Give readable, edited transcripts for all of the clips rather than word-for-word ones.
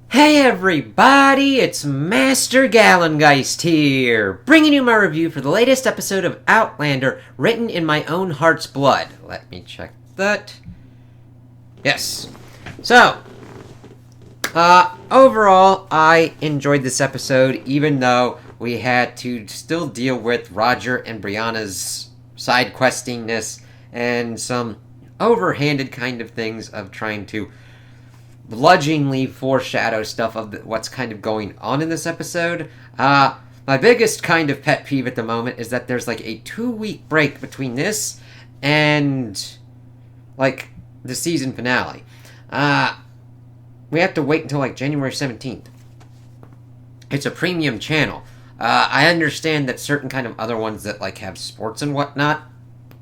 Hey everybody, it's Master Gallengeist here, bringing you my review for the latest episode of Outlander, written in my own heart's blood. Let me check that. Yes. So, overall, I enjoyed this episode, even though we had to still deal with Roger and Brianna's side questingness and some overhanded kind of things of trying to bludgeoningly foreshadow stuff of what's kind of going on in this episode. My biggest kind of pet peeve at the moment is that there's like a 2-week break between this and like the season finale. We have to wait until like January 17th. It's a premium channel. I understand that certain kind of other ones that like have sports and whatnot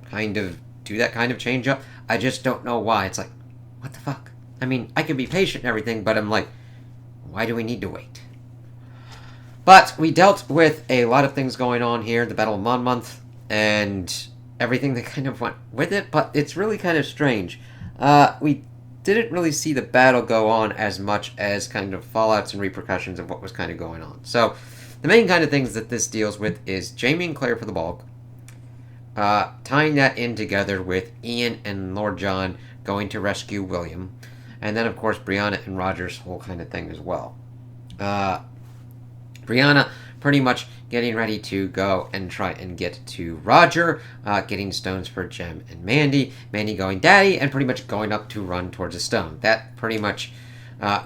kind of do that kind of change up. I just don't know why. It's like, what the fuck? I mean, I can be patient and everything, but I'm like, why do we need to wait? But we dealt with a lot of things going on here, the Battle of Monmouth, and everything that kind of went with it, but it's really kind of strange. We didn't really see the battle go on as much as kind of fallouts and repercussions of what was kind of going on. So, the main kind of things that this deals with is Jamie and Claire for the bulk, tying that in together with Ian and Lord John going to rescue William, and then, of course, Brianna and Roger's whole kind of thing as well. Brianna pretty much getting ready to go and try and get to Roger, getting stones for Jem and Mandy. Mandy going daddy, and pretty much going up to run towards a stone. That pretty much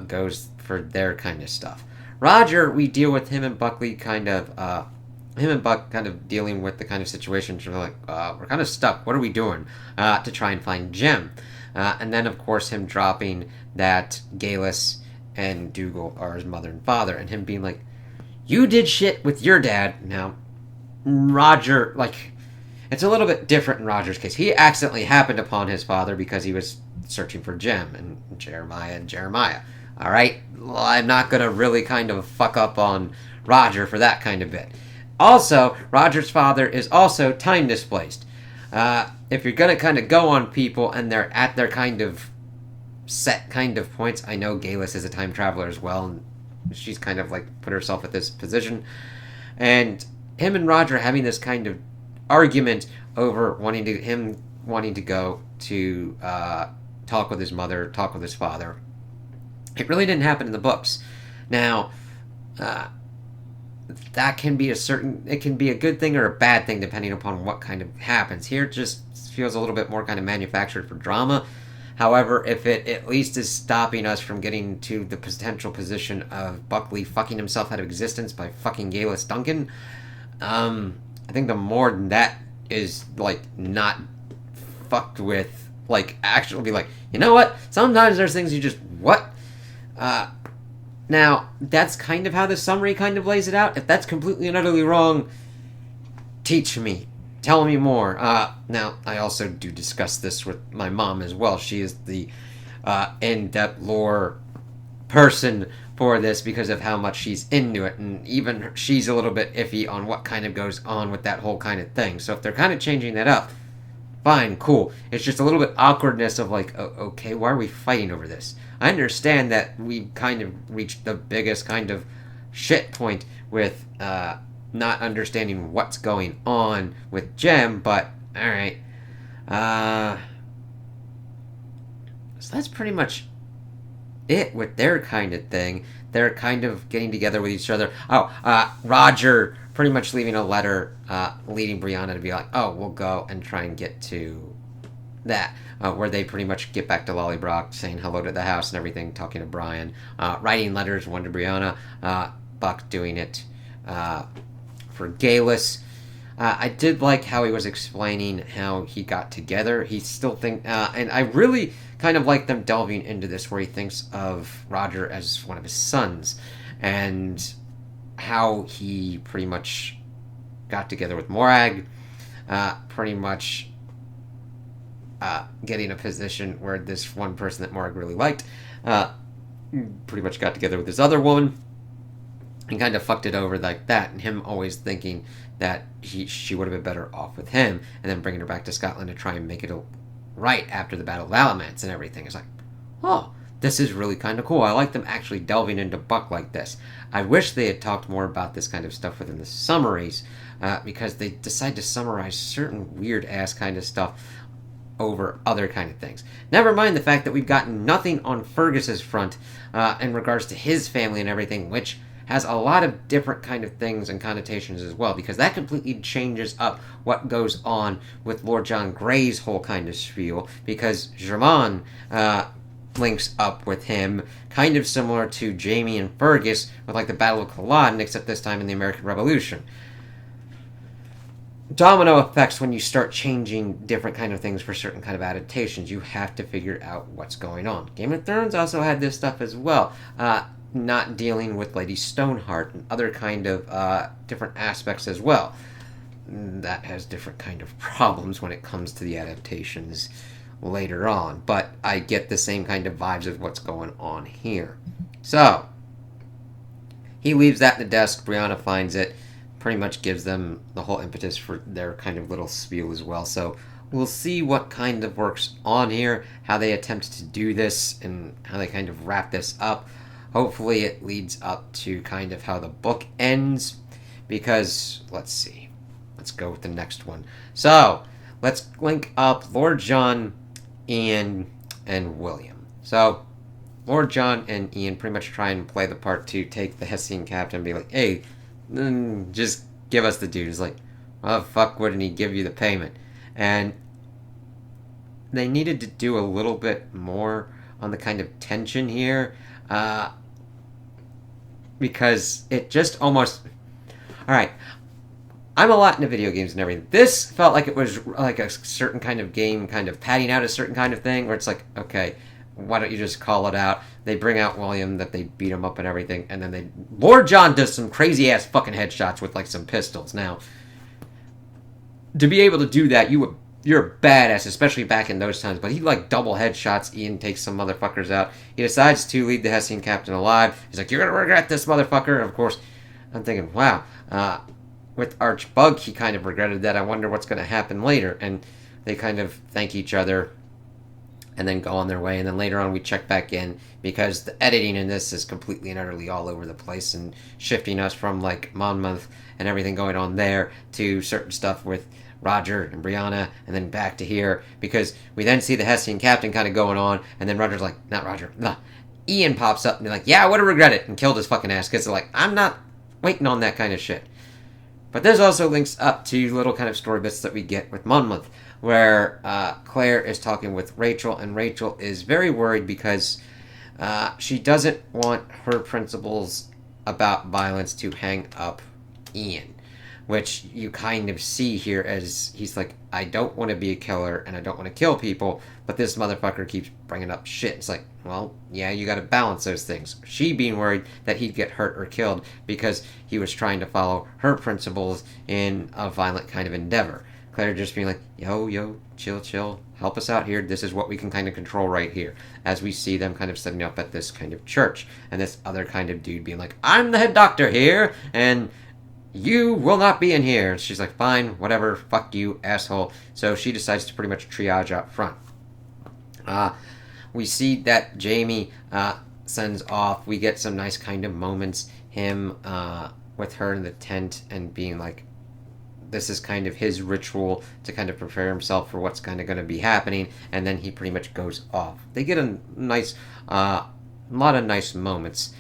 goes for their kind of stuff. Roger, we deal with him and Buckley kind of... him and Buck kind of dealing with the kind of situations where like, we're kind of stuck. What are we doing? To try and find Jem. And then, of course, him dropping that Galus and Dougal are his mother and father, and him being like, you did shit with your dad. Now, Roger, like, it's a little bit different in Roger's case. He accidentally happened upon his father because he was searching for Jem and Jeremiah. All right? Well, I'm not going to really kind of fuck up on Roger for that kind of bit. Also, Roger's father is also time displaced. If you're going to kind of go on people and they're at their kind of set kind of points, I know Galus is a time traveler as well, and she's kind of like put herself at this position. And him and Roger having this kind of argument over him wanting to go to talk with his mother, talk with his father. It really didn't happen in the books. Now, that can be it can be a good thing or a bad thing depending upon what kind of happens. Here it just feels a little bit more kind of manufactured for drama. However, if it at least is stopping us from getting to the potential position of Buckley fucking himself out of existence by fucking Galus Duncan, I think the more that is like not fucked with, like actually be like, you know what? Sometimes there's things you just, what? Now, that's kind of how the summary kind of lays it out. If that's completely and utterly wrong, teach me. Tell me more. Now, I also do discuss this with my mom as well. She is the in-depth lore person for this because of how much she's into it. And even she's a little bit iffy on what kind of goes on with that whole kind of thing. So if they're kind of changing that up, fine, cool. It's just a little bit awkwardness of like, okay, why are we fighting over this? I understand that we've kind of reached the biggest kind of shit point with not understanding what's going on with Jem, but alright. So that's pretty much it with their kind of thing. They're kind of getting together with each other. Roger pretty much leaving a letter leading Brianna to be like, we'll go and try and get to that. Where they pretty much get back to Lollybrock, saying hello to the house and everything, talking to Brian, writing letters, one to Brianna, Buck doing it for Galus. I did like how he was explaining how he got together. He still and I really kind of like them delving into this, where he thinks of Roger as one of his sons, and how he pretty much got together with Morag, pretty much getting a position where this one person that Morag really liked pretty much got together with this other woman and kind of fucked it over like that, and him always thinking that she would have been better off with him, and then bringing her back to Scotland to try and make it right after the Battle of Alamance and everything. It's like, this is really kind of cool. I like them actually delving into Buck like this. I wish they had talked more about this kind of stuff within the summaries, because they decide to summarize certain weird-ass kind of stuff over other kind of things. Never mind the fact that we've gotten nothing on Fergus's front in regards to his family and everything, which has a lot of different kind of things and connotations as well, because that completely changes up what goes on with Lord John Grey's whole kind of spiel, because Germain links up with him, kind of similar to Jamie and Fergus with like the Battle of Culloden, except this time in the American Revolution. Domino effects when you start changing different kind of things for certain kind of adaptations. You have to figure out what's going on. Game of Thrones also had this stuff as well. Not dealing with Lady Stoneheart and other kind of different aspects as well. That has different kind of problems when it comes to the adaptations later on, but I get the same kind of vibes of what's going on here. So he leaves that in the desk. Brianna finds it, pretty much gives them the whole impetus for their kind of little spiel as well. So we'll see what kind of works on here, how they attempt to do this, and how they kind of wrap this up. Hopefully it leads up to kind of how the book ends, because, let's see. Let's go with the next one. So, let's link up Lord John, Ian, and William. So, Lord John and Ian pretty much try and play the part to take the Hessian captain and be like, hey, just give us the dude. He's like, well, fuck wouldn't he give you the payment? And they needed to do a little bit more on the kind of tension here, because it just almost... Alright, I'm a lot into video games and everything. This felt like it was like a certain kind of game, kind of padding out a certain kind of thing, where it's like, okay, why don't you just call it out? They bring out William, that they beat him up and everything, and then Lord John does some crazy-ass fucking headshots with, like, some pistols. Now, to be able to do that, you're a badass, especially back in those times, but he, like, double headshots. Ian takes some motherfuckers out. He decides to leave the Hessian captain alive. He's like, you're gonna regret this, motherfucker. And, of course, I'm thinking, wow, with Archbug, he kind of regretted that. I wonder what's going to happen later. And they kind of thank each other and then go on their way. And then later on we check back in, because the editing in this is completely and utterly all over the place and shifting us from, like, Monmouth and everything going on there to certain stuff with Roger and Brianna, and then back to here, because we then see the Hessian captain kind of going on, and then Roger's like, not Roger, nah. Ian pops up and they're like, yeah, I would have regretted it, and killed his fucking ass, because they're like, I'm not waiting on that kind of shit. But this also links up to little kind of story bits that we get with Monmouth, where Claire is talking with Rachel, and Rachel is very worried because she doesn't want her principles about violence to hang up Ian, which you kind of see here as he's like, I don't want to be a killer and I don't want to kill people, but this motherfucker keeps bringing up shit. It's like, well, yeah, you got to balance those things. She being worried that he'd get hurt or killed because he was trying to follow her principles in a violent kind of endeavor. Claire just being like, yo, chill, help us out here. This is what we can kind of control right here. As we see them kind of setting up at this kind of church, and this other kind of dude being like, I'm the head doctor here, and you will not be in here. And she's like, fine, whatever, fuck you, asshole. So she decides to pretty much triage out front. We see that Jamie sends off. We get some nice kind of moments. Him with her in the tent and being like, this is kind of his ritual to kind of prepare himself for what's kind of going to be happening. And then he pretty much goes off. They get a nice, lot of nice moments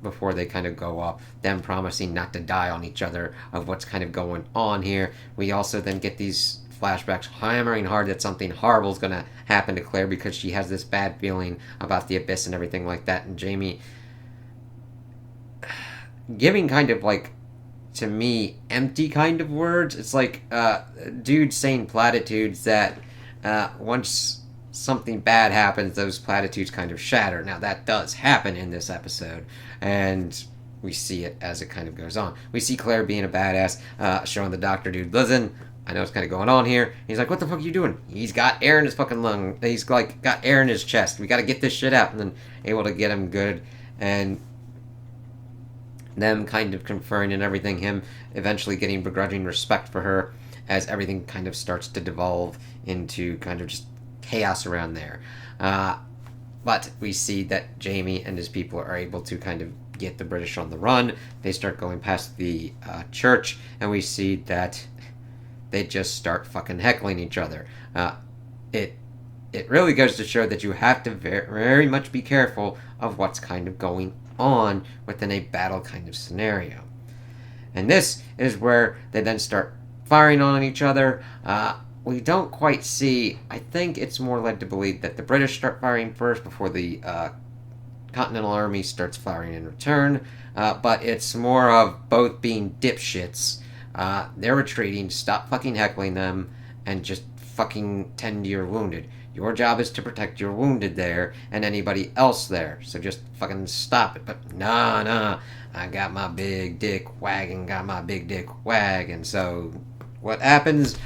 before they kind of go off. Them promising not to die on each other of what's kind of going on here. We also then get these flashbacks hammering hard that something horrible is going to happen to Claire because she has this bad feeling about the abyss and everything like that. And Jamie giving kind of like, to me, empty kind of words. It's like dude saying platitudes that once something bad happens, those platitudes kind of shatter. Now that does happen in this episode, and we see it as it kind of goes on. We see Claire being a badass, showing the doctor dude, listen, I know what's kind of going on here. He's like, what the fuck are you doing? He's got air in his fucking lung. He's like got air in his chest. We got to get this shit out. And then able to get him good, and them kind of conferring and everything, him eventually getting begrudging respect for her as everything kind of starts to devolve into kind of just chaos around there. But we see that Jamie and his people are able to kind of get the British on the run. They start going past the church, and we see that they just start fucking heckling each other. It really goes to show that you have to very, very much be careful of what's kind of going on within a battle kind of scenario. And this is where they then start firing on each other. We don't quite see. I think it's more led to believe that the British start firing first before the Continental Army starts firing in return. But it's more of both being dipshits. They're retreating. Stop fucking heckling them and just fucking tend to your wounded. Your job is to protect your wounded there and anybody else there. So just fucking stop it. But nah. I got my big dick wagging. And so what happens?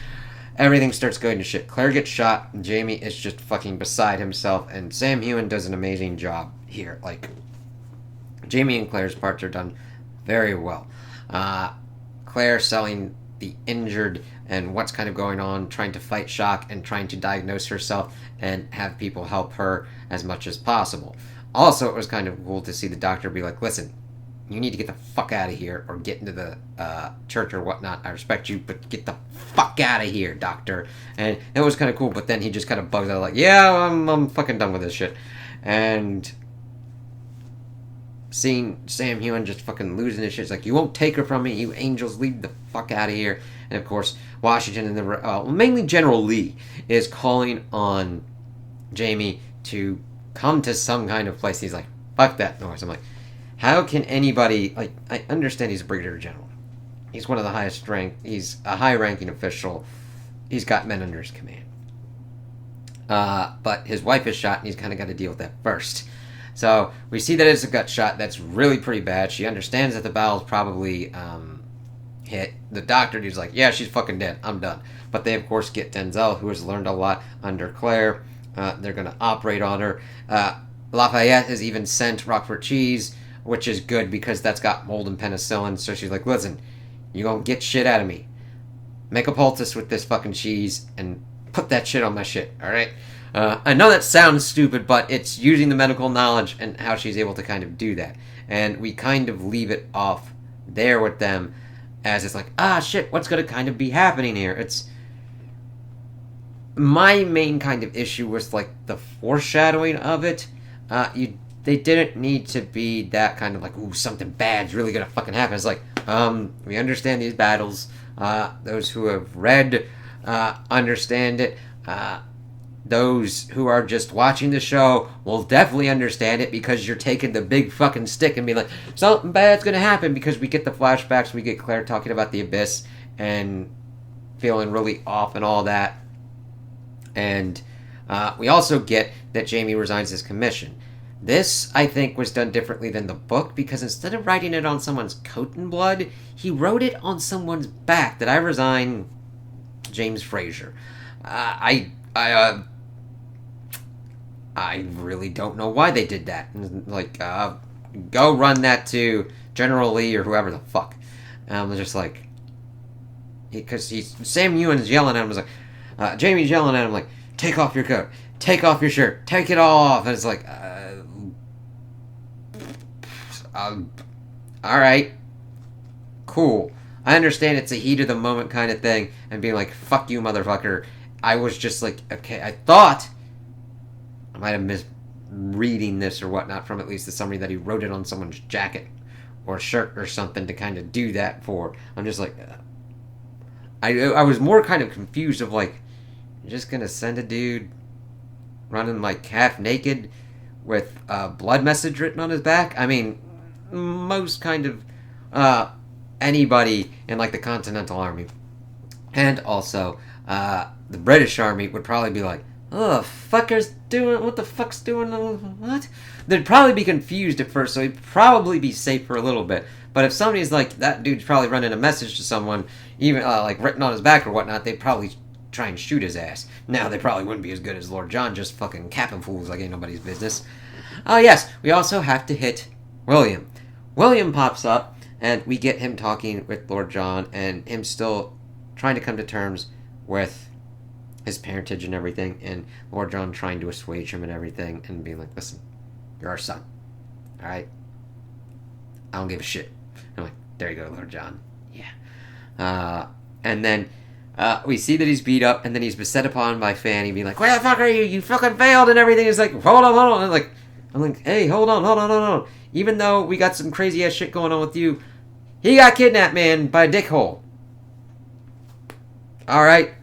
Everything starts going to shit. Claire gets shot, and Jamie is just fucking beside himself, and Sam Heughan does an amazing job here. Like, Jamie and Claire's parts are done very well. Claire selling the injured and what's kind of going on, trying to fight shock and trying to diagnose herself and have people help her as much as possible. Also, it was kind of cool to see the doctor be like, listen, you need to get the fuck out of here or get into the church or whatnot. I respect you, but get the fuck out of here, doctor. And it was kind of cool, but then he just kind of bugs out like, yeah, I'm fucking done with this shit. And seeing Sam Heughan just fucking losing his shit, it's like, you won't take her from me, you angels, leave the fuck out of here. And of course, Washington and mainly General Lee is calling on Jamie to come to some kind of place. He's like, fuck that noise. I'm like, how can anybody, like, I understand he's a brigadier general. He's one of the highest rank, he's a high-ranking official. He's got men under his command. But his wife is shot, and he's kind of got to deal with that first. So, we see that it's a gut shot that's really pretty bad. She understands that the bowel's probably hit. The doctor, he's like, yeah, she's fucking dead. I'm done. But they, of course, get Denzel, who has learned a lot under Claire. They're going to operate on her. Lafayette has even sent Roquefort cheese, which is good because that's got mold and penicillin. So she's like, listen, you gonna get shit out of me. Make a poultice with this fucking cheese and put that shit on my shit, alright? I know that sounds stupid, but it's using the medical knowledge and how she's able to kind of do that. And we kind of leave it off there with them as it's like, shit, what's gonna kind of be happening here? It's my main kind of issue was like the foreshadowing of it. They didn't need to be that kind of like, ooh, something bad's really gonna fucking happen. It's like, we understand these battles. Those who have read understand it. Those who are just watching the show will definitely understand it because you're taking the big fucking stick and being like, something bad's gonna happen, because we get the flashbacks, we get Claire talking about the abyss and feeling really off and all that. And we also get that Jamie resigns his commission. This, I think, was done differently than the book, because instead of writing it on someone's coat in blood, he wrote it on someone's back, that I resign James Fraser. I really don't know why they did that. Like, go run that to General Lee or whoever the fuck. I'm just like, because Sam Ewan's yelling at him, was like, Jamie's yelling at him like, take off your coat, take off your shirt, take it all off, and it's like, alright, cool. I understand it's a heat of the moment kind of thing, and being like, fuck you, motherfucker. I was just like, okay, I thought I might have misreading this or whatnot from at least the summary that he wrote it on someone's jacket or shirt or something to kind of do that for. I'm just like, I was more kind of confused of like, you're just gonna send a dude running like half naked with a blood message written on his back? I mean, most kind of anybody in like the Continental Army and also the British Army would probably be like, oh, fuckers doing, what the fuck's doing, what? They'd probably be confused at first, so he'd probably be safe for a little bit. But if somebody's like, that dude's probably running a message to someone, even like written on his back or whatnot, they'd probably try and shoot his ass. Now, they probably wouldn't be as good as Lord John, just fucking capping fools like ain't nobody's business. Oh, yes, we also have to hit William. William pops up, and we get him talking with Lord John, and him still trying to come to terms with his parentage and everything, and Lord John trying to assuage him and everything, and being like, listen, you're our son, alright? I don't give a shit. I'm like, there you go, Lord John. Yeah. And then we see that he's beat up, and then he's beset upon by Fanny, being like, where the fuck are you? You fucking failed, and everything. Is like, hold on. And I'm like, hey, hold on. Even though we got some crazy ass shit going on with you, he got kidnapped, man, by a dickhole. Alright.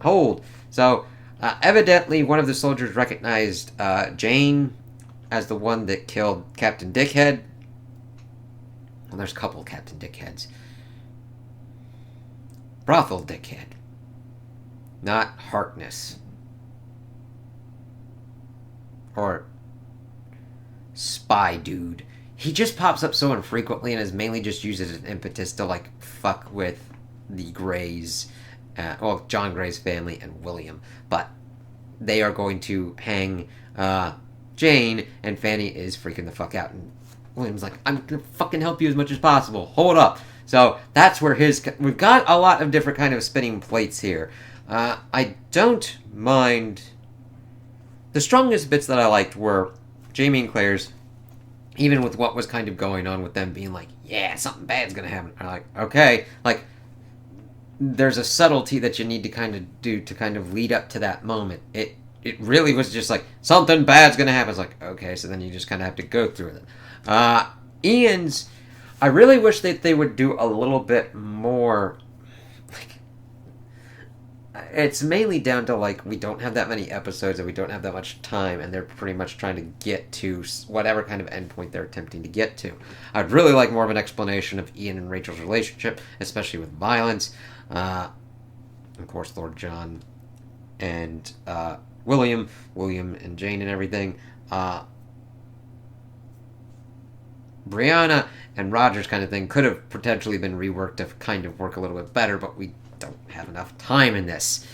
Hold. So, evidently, one of the soldiers recognized Jane as the one that killed Captain Dickhead. Well, there's a couple Captain Dickheads. Brothel Dickhead. Not Harkness. Or Spy Dude. He just pops up so infrequently and is mainly just used as an impetus to, like, fuck with the Greys. John Gray's family and William. But they are going to hang Jane, and Fanny is freaking the fuck out. And William's like, I'm gonna fucking help you as much as possible. Hold up. So that's where we've got a lot of different kind of spinning plates here. I don't mind. The strongest bits that I liked were Jamie and Claire's, even with what was kind of going on with them being like, yeah, something bad's gonna happen. I'm like, okay, like, there's a subtlety that you need to kind of do to kind of lead up to that moment. It really was just like, something bad's gonna happen. It's like, okay, so then you just kind of have to go through it. Ian's, I really wish that they would do a little bit more. Like, it's mainly down to, like, we don't have that many episodes and we don't have that much time, and they're pretty much trying to get to whatever kind of endpoint they're attempting to get to. I'd really like more of an explanation of Ian and Rachel's relationship, especially with violence. Of course, Lord John and William and Jane and everything. Brianna and Roger's kind of thing could have potentially been reworked to kind of work a little bit better, but we don't have enough time in this.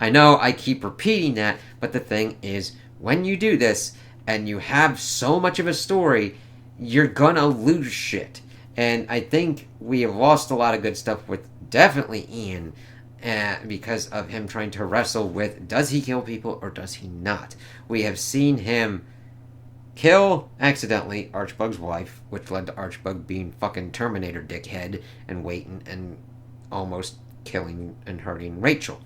I know I keep repeating that, but the thing is, when you do this, and you have so much of a story, you're gonna lose shit. And I think we have lost a lot of good stuff with definitely Ian, because of him trying to wrestle with, does he kill people or does he not? We have seen him kill, accidentally, Archbug's wife, which led to Archbug being fucking Terminator dickhead and waiting and almost killing and hurting Rachel.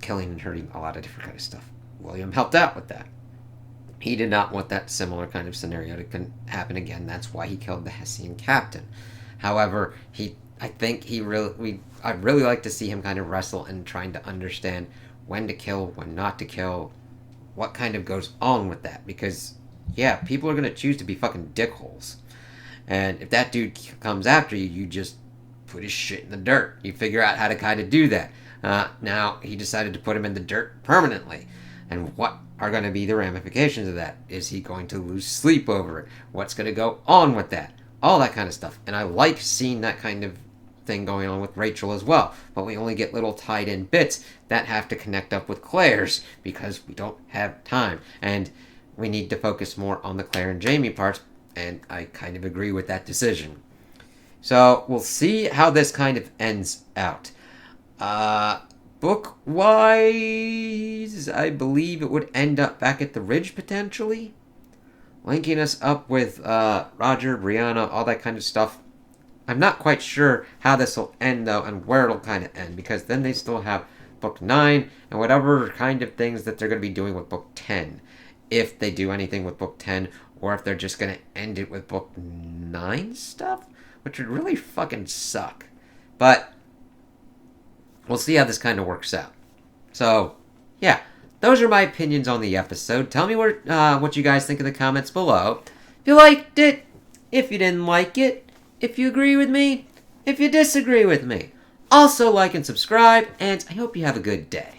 Killing and hurting a lot of different kind of stuff. William helped out with that. He did not want that similar kind of scenario to happen again. That's why he killed the Hessian captain. However, I'd really like to see him kind of wrestle and trying to understand when to kill, when not to kill, what kind of goes on with that. Because, yeah, people are going to choose to be fucking dickholes. And if that dude comes after you, you just put his shit in the dirt. You figure out how to kind of do that. Now, he decided to put him in the dirt permanently. And what are going to be the ramifications of that? Is he going to lose sleep over it? What's going to go on with that? All that kind of stuff. And I like seeing that kind of thing going on with Rachel as well. But we only get little tied-in bits that have to connect up with Claire's because we don't have time. And we need to focus more on the Claire and Jamie parts. And I kind of agree with that decision. So we'll see how this kind of ends out. Book-wise, I believe it would end up back at the Ridge, potentially. Linking us up with Roger, Brianna, all that kind of stuff. I'm not quite sure how this will end, though, and where it'll kind of end. Because then they still have Book 9 and whatever kind of things that they're going to be doing with Book 10. If they do anything with Book 10, or if they're just going to end it with Book 9 stuff. Which would really fucking suck. But we'll see how this kind of works out. So, yeah, those are my opinions on the episode. Tell me what you guys think in the comments below. If you liked it, if you didn't like it, if you agree with me, if you disagree with me. Also like and subscribe, and I hope you have a good day.